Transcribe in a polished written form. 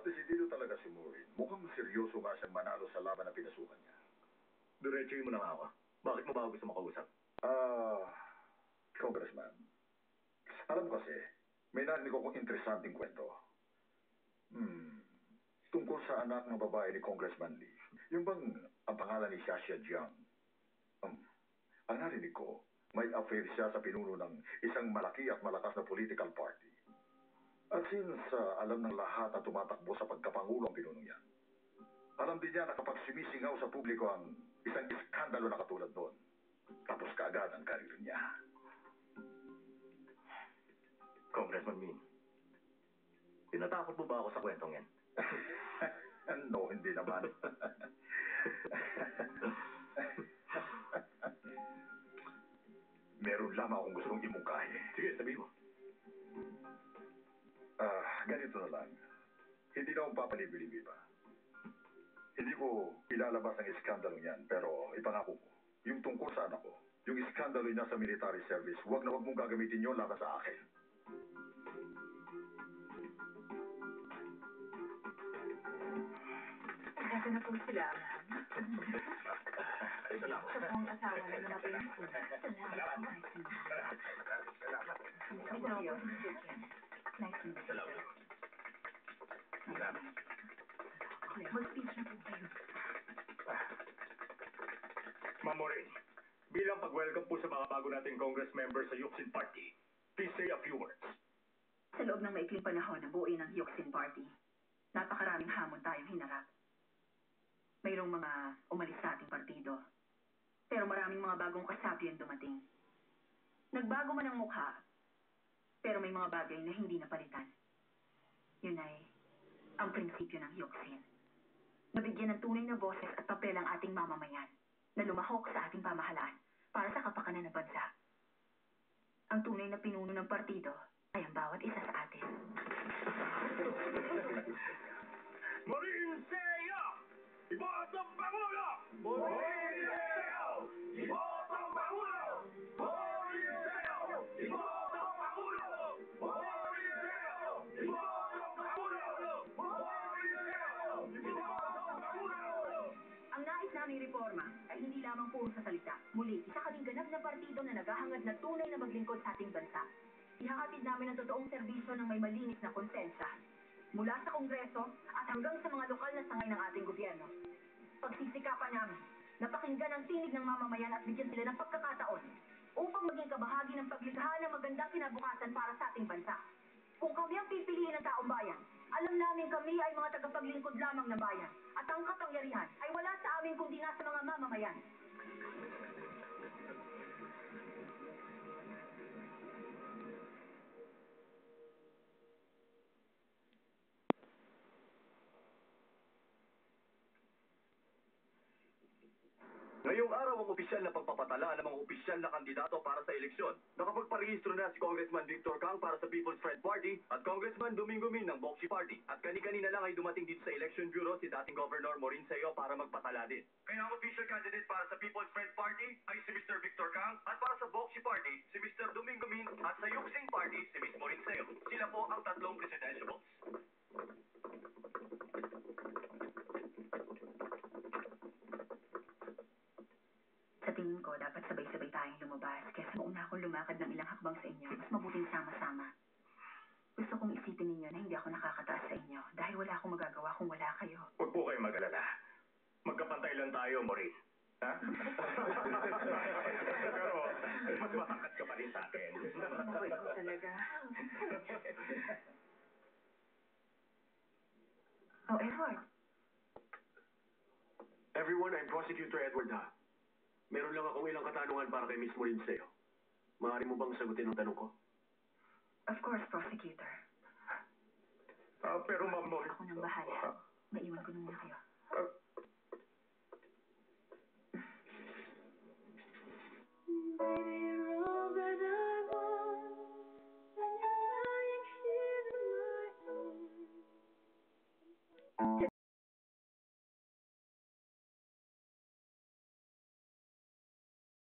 At desidido talaga si Maureen. Mukhang seryoso nga siyang manalo sa laban na pinasukan niya. Diretsuhin mo na nga ako. Bakit mo ba ako gusto makausap? Congressman. Alam mo kasi, may narinig akong interesanting kwento. Tungkol sa anak ng babae ni Congressman Lee. Yung bang ang pangalan ni Xia Jiang? Ang narinig ko, may affair siya sa pinuno ng isang malaki at malakas na political party. At since alam ng lahat na tumatakbo sa pagkapangulo ang pinuno niya, alam din niya na kapag sumisigaw sa publiko ang isang iskandalo na katulad doon, tapos kaagad ang karir niya. Congressman Min, tinatakot mo ba ako sa kwentong yan? No, hindi naman. Meron lamang akong gustong imungkahi. Sige, sabihin mo. Ganito na lang. Hindi na akong papalibili pa. Hindi ko ilalabas ang iskandalo niyan, pero ipangako ko, yung tungkol sa anak ko, yung iskandalo niya sa military service, huwag na huwag mong gagamitin yun laban sa akin. Ito na po sila, ma'am. Ito lang. Sa pong asawa na namatay po. Salamat. Salamat. Ito po, nice to meet you. Salamat. Salamat. Mag-speech na po kayo. Ma'am Maureen, bilang pag-welcome po sa mga bago nating Congress members sa Yucsin Party, please say a few words. Sa loob ng maikling panahon na buuin ng Yucsin Party, napakaraming hamon tayong hinarap. Mayroong mga umalis sa ating partido, pero maraming mga bagong kasapi ang dumating. Nagbago man ang mukha, pero may mga bagay na hindi napalitan. Yun ay ang prinsipyo ng Yucsin. Nabigyan ng tunay na boses at papel ang ating mamamayan na lumahok sa ating pamahalaan para sa kapakanan ng bansa. Ang tunay na pinuno ng partido ay ang bawat isa sa atin. Maureen Seo! Ibotong Pangulo! Maureen Seo! Ibotong Pangulo! Maureen Seo! Ibotong Pangulo! Maureen Seo! Ibotong Pangulo! Maureen Seo! Ibotong Pangulo! Ang nais naming reforma ay hindi lamang puro sa salita. Muli, isa kaming ganap na partido na naghahangad na tunay na maglingkod sa ating bansa. Ihahatid namin ang totoong serbisyo ng may malinis na konsensya. Mula sa Kongreso at hanggang sa mga lokal na sangay ng ating gobyerno. Pagsisikapan namin na pakinggan ang tinig ng mamamayan at bigyan sila ng pagkakataon upang maging kabahagi ng paglikha ng magandang kinabukasan para sa ating bansa. Kung kami ang pipiliin ng taong bayan, alam namin kami ay mga tagapaglingkod lamang ng bayan at ang kapangyarihan ay wala sa amin kundi nasa mga mamamayan. Ngayong araw ang opisyal na pagpapatala ng mga opisyal na kandidato para sa eleksyon. Nakapagparehistro na si Congressman Victor Kang para sa People's Friend Party at Congressman Domingo Min ng Bokshi Party. At kani-kanina lang ay dumating dito sa Election Bureau si dating Governor Maureen Seo para magpatala din. Kaya ang official candidate para sa People's Friend Party ay si Mr. Victor Kang at para sa Bokshi Party si Mr. Domingo Min at sa Yucsin Party si Ms. Maureen Seo. Sila po ang tatlong presidential votes. Sa tingin ko, dapat sabay-sabay tayong lumabas. Kesa mauna akong lumakad ng ilang hakbang sa inyo, mas mabuting sama-sama. Gusto kong isipin ninyo na hindi ako nakakataas sa inyo dahil wala akong magagawa kung wala kayo. Huwag po kayong mag-alala. Magkapantay lang tayo, Maureen. Ha? Pero, mas matangkat ka pa rin sa akin. Ako ikaw talaga. Oh, Edward. Everyone, I'm Prosecutor Edward Ha. Meron lang akong ilang katanungan para kay Miss Maureen Seo. Maaari mo bang sagutin ang tanong ko? Of course, Prosecutor. Pero Ma'am Maureen... Ako nang bahala. Naiwan ko na muna kayo. Baby,